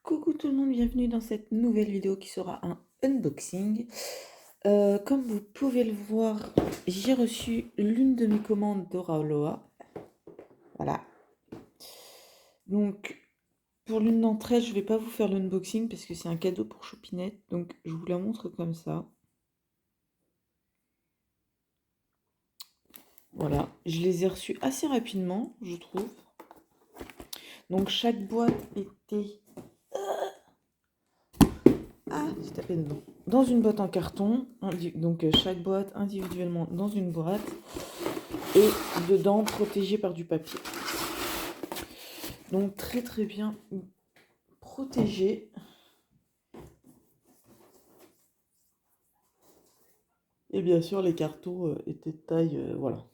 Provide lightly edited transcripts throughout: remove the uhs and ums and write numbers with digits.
Coucou tout le monde, bienvenue dans cette nouvelle vidéo qui sera un unboxing. Comme vous pouvez le voir, j'ai reçu l'une de mes commandes d'Oraloa. Voilà. Donc, pour l'une d'entre elles, je vais pas vous faire l'unboxing parce que c'est un cadeau pour Choupinette. Donc, je vous la montre comme ça. Voilà. Je les ai reçus assez rapidement, je trouve. Donc, chaque boîte était... Ah, j'ai tapé dedans. Dans une boîte en carton. Donc, chaque boîte individuellement dans une boîte. Et dedans protégé par du papier. Donc très très bien protégé. Et bien sûr les cartons étaient de taille, voilà.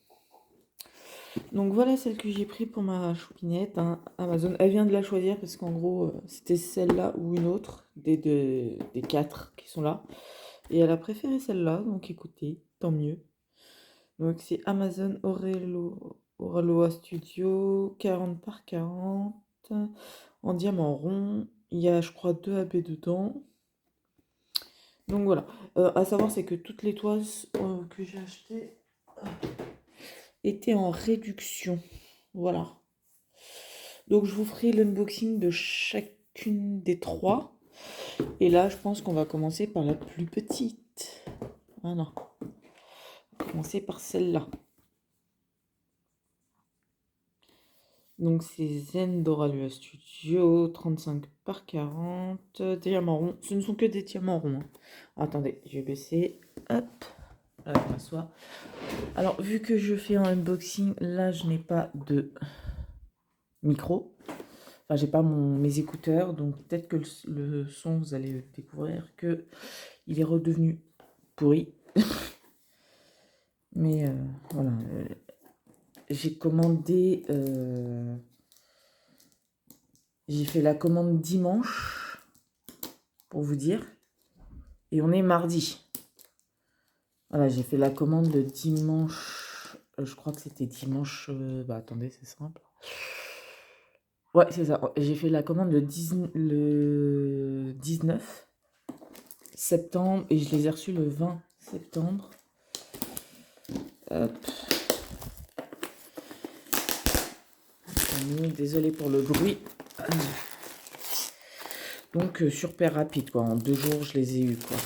Donc voilà celle que j'ai pris pour ma choupinette, hein, Amazon. Elle vient de la choisir parce qu'en gros c'était celle-là ou une autre des 4 qui sont là. Et elle a préféré celle-là, donc écoutez, tant mieux. Donc c'est Amazon Oraloa Studio 40 par 40 en diamant rond. Il y a je crois 2 AB dedans. Donc voilà. À savoir c'est que toutes les toiles que j'ai achetées étaient en réduction. Voilà. Donc je vous ferai l'unboxing de chacune des 3. Et là je pense qu'on va commencer par la plus petite. Voilà. On va commencer par celle-là. Donc c'est Zen Doralua Studio 35 par 40 diamants ronds. Ce ne sont que des diamants ronds. Hein. Attendez, je vais baisser. Hop. Là, je m'assois. Alors vu que je fais un unboxing, là je n'ai pas de micro. Enfin j'ai pas mes écouteurs. Donc peut-être que le son, vous allez découvrir que il est redevenu pourri. Mais voilà. J'ai commandé... J'ai fait la commande dimanche, pour vous dire, et on est mardi. Voilà, j'ai fait la commande le dimanche, je crois que c'était dimanche, bah attendez, c'est simple. Ouais, c'est ça, j'ai fait la commande le 19 septembre, et je les ai reçus le 20 septembre. Hop. Désolé pour le bruit. Donc super rapide quoi, en 2 jours je les ai eus quoi.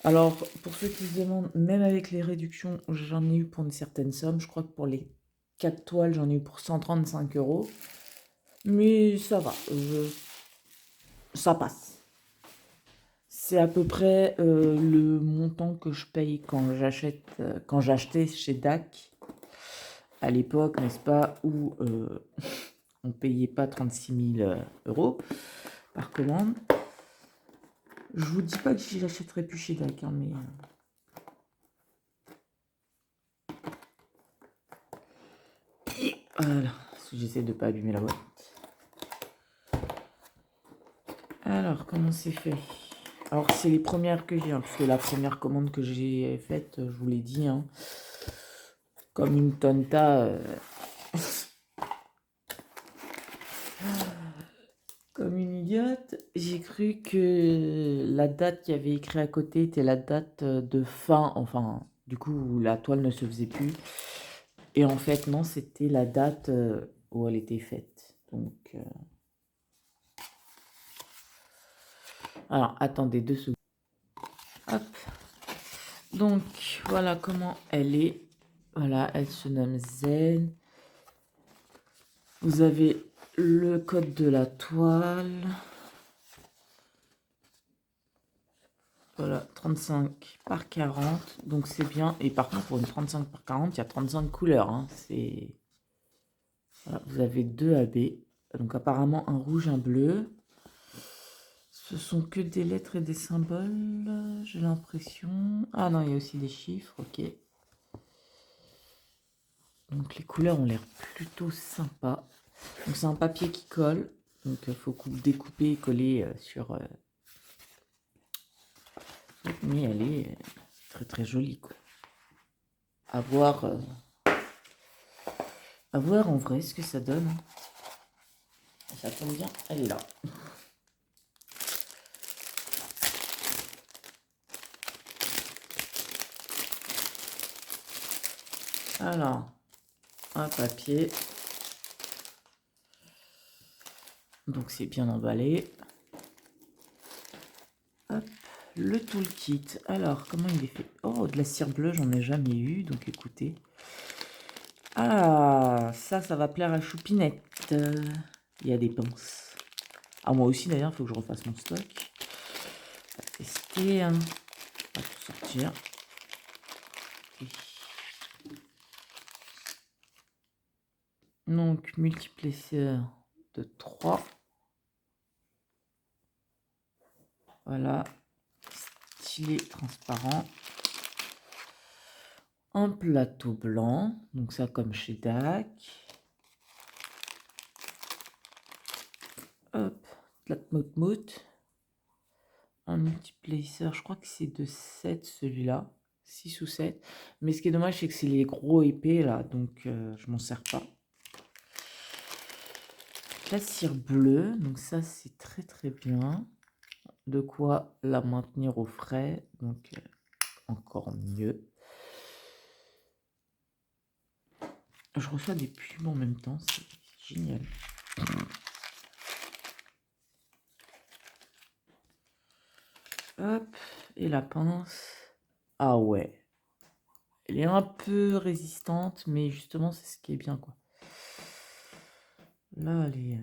Alors pour ceux qui se demandent, même avec les réductions, j'en ai eu pour une certaine somme. Je crois que pour les 4 toiles, j'en ai eu pour 135 €. Mais ça va, ça passe. C'est à peu près le montant que je paye quand j'achetais chez DAC à l'époque, n'est-ce pas, où on payait pas 36 000 € par commande. Je vous dis pas que je l'achèterai plus chez DAC, hein, mais voilà, j'essaie de pas abîmer la boîte. Alors, comment c'est fait? Alors, c'est les premières que j'ai, hein, parce que la première commande que j'ai faite, je vous l'ai dit, hein, comme une tonta, comme une idiote, j'ai cru que la date qu'il y avait écrit à côté était la date de fin, enfin, du coup, où la toile ne se faisait plus. Et en fait, non, c'était la date où elle était faite. Donc, alors, attendez 2 secondes. Hop. Donc, voilà comment elle est. Voilà, elle se nomme Zen. Vous avez le code de la toile. Voilà, 35 par 40. Donc, c'est bien. Et par contre, pour une 35 par 40, il y a 35 couleurs. Hein. Voilà, vous avez 2 AB. Donc, apparemment, un rouge, un bleu. Ce sont que des lettres et des symboles, j'ai l'impression. Ah non, il y a aussi des chiffres, ok. Donc les couleurs ont l'air plutôt sympas. Donc c'est un papier qui colle. Donc il faut découper et coller sur... Mais elle est très très jolie quoi. À voir en vrai ce que ça donne. Ça tombe bien, elle est là. Alors, un papier. Donc c'est bien emballé. Hop, le toolkit. Alors, comment il est fait? Oh, de la cire bleue, j'en ai jamais eu, donc écoutez. Ah, ça va plaire à Choupinette. Il y a des pinces. Ah, moi aussi d'ailleurs, il faut que je refasse mon stock. On va tester. On va tout sortir. Donc, multiplesseur de 3. Voilà. Stylet transparent. Un plateau blanc. Donc ça comme chez DAC. Hop. De la mout-mout. Un multiplesseur. Je crois que c'est de 7 celui-là. 6 ou 7. Mais ce qui est dommage, c'est que c'est les gros épais là. Donc je m'en sers pas. La cire bleue. Donc ça, c'est très très bien. De quoi la maintenir au frais. Donc encore mieux. Je reçois des pubs en même temps, c'est génial. Hop, et la pince. Ah ouais. Elle est un peu résistante, mais justement, c'est ce qui est bien, quoi. Là, elle est...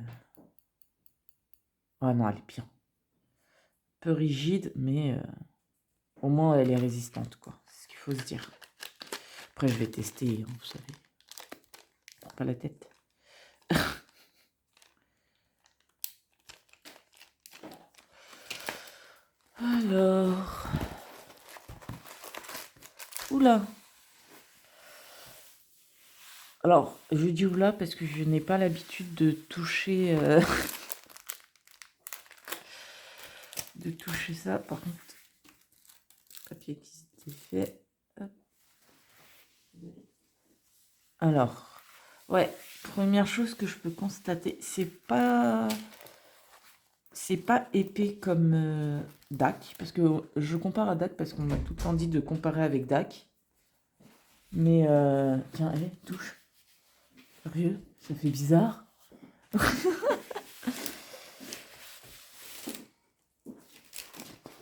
Ah non, elle est bien. Un peu rigide, mais au moins, elle est résistante, quoi. C'est ce qu'il faut se dire. Après, je vais tester, hein, vous savez. Prends pas la tête. Alors... Oula. Alors, je dis oula parce que je n'ai pas l'habitude de toucher... de toucher ça. Par contre, papier qui s'était fait. Hop. Alors, ouais, première chose que je peux constater, c'est pas épais comme DAC, parce que je compare à DAC parce qu'on m'a tout le temps dit de comparer avec DAC. Mais tiens, allez, touche. Sérieux, ça fait bizarre.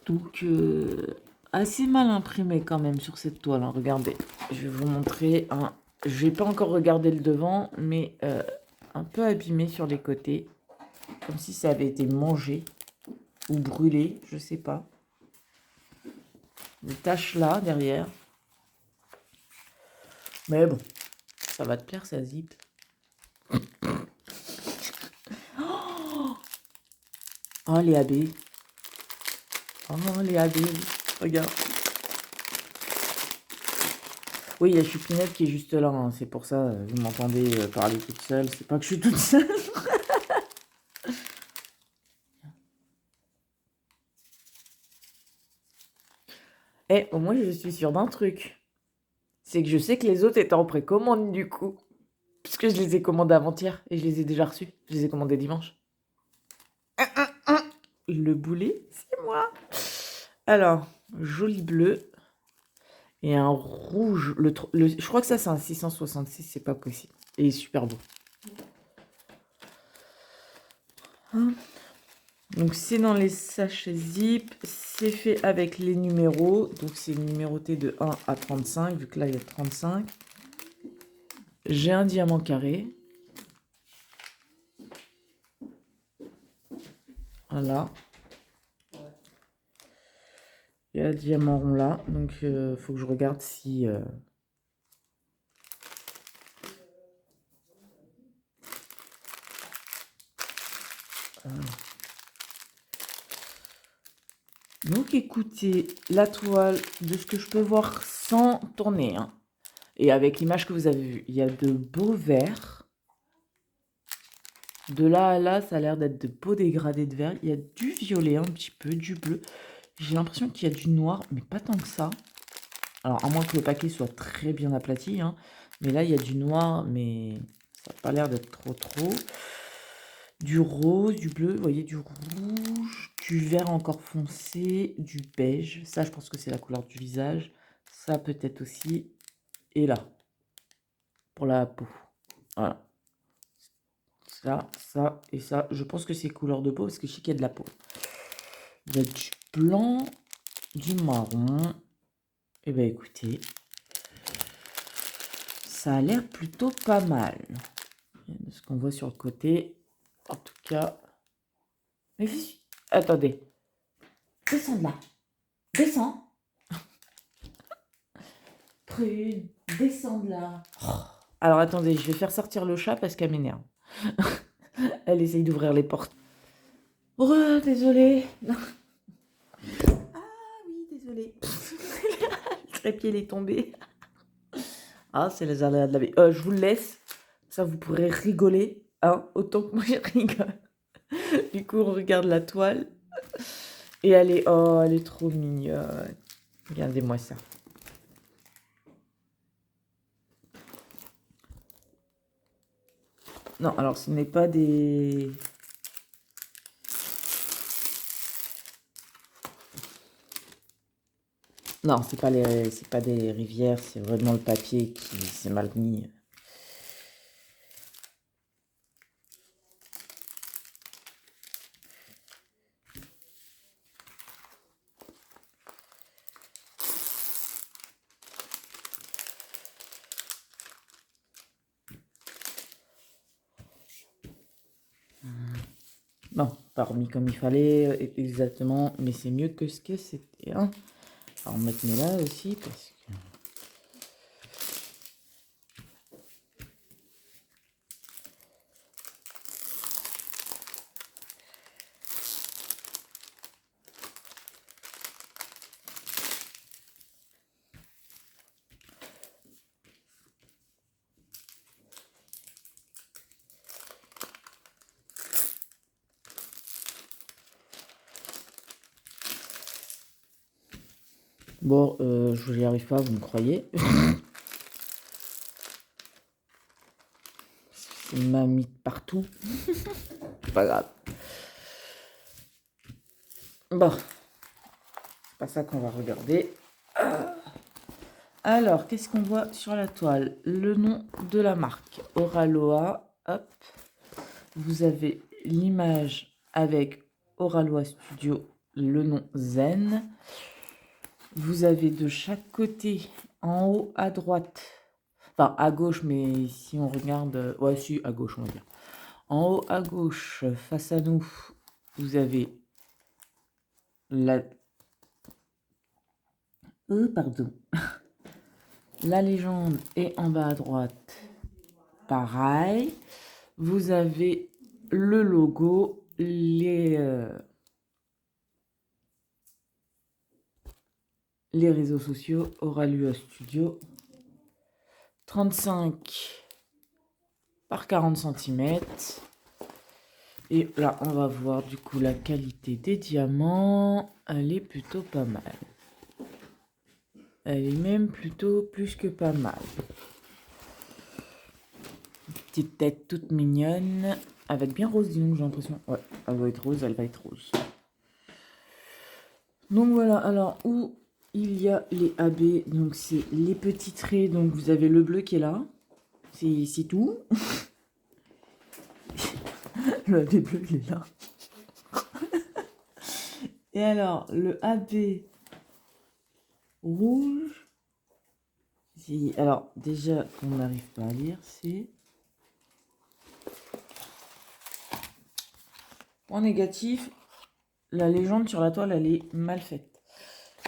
Donc assez mal imprimé quand même sur cette toile, hein. Regardez, je vais vous montrer un. Je vais pas encore regarder le devant, mais un peu abîmé sur les côtés, comme si ça avait été mangé ou brûlé, je sais pas. Des taches là derrière. Mais bon, ça va te plaire, ça zip. Oh les AB. Oh les AB, regarde. Oui, il y a Choupinette qui est juste là, hein. C'est pour ça, vous m'entendez parler toute seule. C'est pas que je suis toute seule. Eh, au moins je suis sûre d'un truc. C'est que je sais que les autres étaient en précommande du coup. Puisque je les ai commandés avant-hier et je les ai déjà reçus. Je les ai commandés dimanche. Le boulet, c'est moi. Alors, joli bleu. Et un rouge. Je crois que ça, c'est un 666. C'est pas possible. Et il est super beau. Hein, donc, c'est dans les sachets zip. C'est fait avec les numéros. Donc, c'est numéroté de 1 à 35. Vu que là, il y a 35. J'ai un diamant carré. Voilà. Il y a le diamant rond là. Donc, faut que je regarde si... Donc, écoutez, la toile, de ce que je peux voir sans tourner, hein, et avec l'image que vous avez vue, il y a de beaux verts. De là à là, ça a l'air d'être de beaux dégradés de vert. Il y a du violet un petit peu, du bleu. J'ai l'impression qu'il y a du noir, mais pas tant que ça. Alors, à moins que le paquet soit très bien aplati, hein, mais là, il y a du noir, mais ça n'a pas l'air d'être trop. du rose, du bleu, vous voyez, du rouge, du vert encore foncé, du beige. Ça, je pense que c'est la couleur du visage. Ça, peut-être aussi. Et là, pour la peau. Voilà. Ça et ça. Je pense que c'est couleur de peau parce que je sais qu'il y a de la peau. Il y a du blanc, du marron. Et ben écoutez, ça a l'air plutôt pas mal. De ce qu'on voit sur le côté. En tout cas. Mais attendez. Descends de là. Descends. Prune. Descends de là. Alors attendez, je vais faire sortir le chat parce qu'elle m'énerve. Elle essaye d'ouvrir les portes. Oh, désolée. Ah oui, désolée. Le trépied il est tombé. Ah, c'est les aléas de la vie. Je vous le laisse. Ça, vous pourrez rigoler. Hein, autant que moi, je rigole. Du coup, on regarde la toile. Et elle est trop mignonne. Regardez-moi ça. Non, alors ce n'est pas des... Non, c'est pas des rivières, c'est vraiment le papier qui s'est mal mis. Non, pas remis comme il fallait exactement, mais c'est mieux que ce que c'était. Hein. On va remettre là aussi parce que... Bon, je n'y arrive pas, vous me croyez. Il m'a mis partout. C'est pas grave. Bon, c'est pas ça qu'on va regarder. Alors, qu'est-ce qu'on voit sur la toile? Le nom de la marque, Oraloa. Hop. Vous avez l'image avec Oraloa Studio, le nom Zen. Vous avez de chaque côté, en haut à droite, enfin à gauche, mais si on regarde, ouais, si, à gauche, on va dire. En haut à gauche, face à nous, vous avez la... pardon. La légende est en bas à droite. Pareil. Vous avez le logo, les réseaux sociaux, Oraloa Studio. 35 par 40 cm. Et là, on va voir du coup la qualité des diamants. Elle est plutôt pas mal. Elle est même plutôt plus que pas mal. Petite tête toute mignonne. Elle va être bien rose, dis-donc, j'ai l'impression. Ouais, elle va être rose, elle va être rose. Donc voilà, alors où il y a les AB, donc c'est les petits traits. Donc vous avez le bleu qui est là. C'est tout. Le AB bleu, il est là. Et alors, le AB rouge. Alors, déjà, on n'arrive pas à lire, c'est... En négatif, la légende sur la toile, elle est mal faite.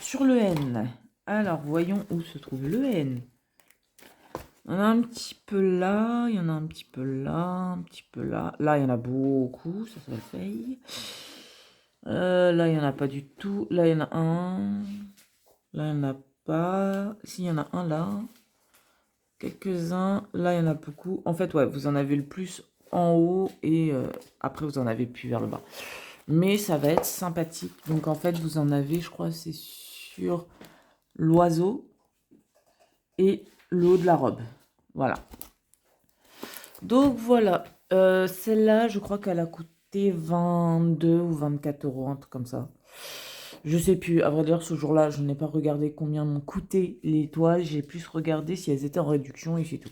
Sur le N, alors, voyons où se trouve le N. Il y en a un petit peu là, il y en a un petit peu là, un petit peu là. Là, il y en a beaucoup, ça le fait. Là, il n'y en a pas du tout. Là, il y en a un. Là, il n'y en a pas. Si, il y en a un là. Quelques-uns. Là, il y en a beaucoup. En fait, ouais, vous en avez le plus en haut et après, vous en avez plus vers le bas. Mais ça va être sympathique. Donc, en fait, vous en avez, je crois, c'est sur l'oiseau et le haut de la robe. Voilà. Donc, voilà Celle-là, je crois qu'elle a coûté 22 ou 24 euros, un truc comme ça. Je sais plus. À vrai dire, ce jour-là, je n'ai pas regardé combien m'ont coûté les toiles. J'ai plus regardé si elles étaient en réduction et c'est tout.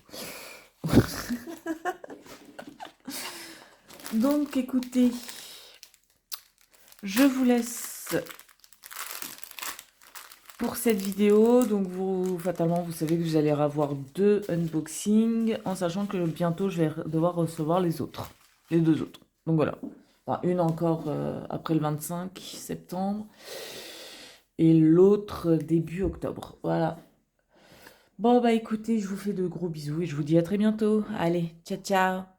Donc, écoutez, je vous laisse pour cette vidéo. Donc, vous, fatalement, vous savez que vous allez avoir 2 unboxings, en sachant que bientôt, je vais devoir recevoir les autres, les 2 autres. Donc, voilà. Enfin, une encore après le 25 septembre et l'autre début octobre. Voilà. Bon, bah écoutez, je vous fais de gros bisous et je vous dis à très bientôt. Allez, ciao, ciao!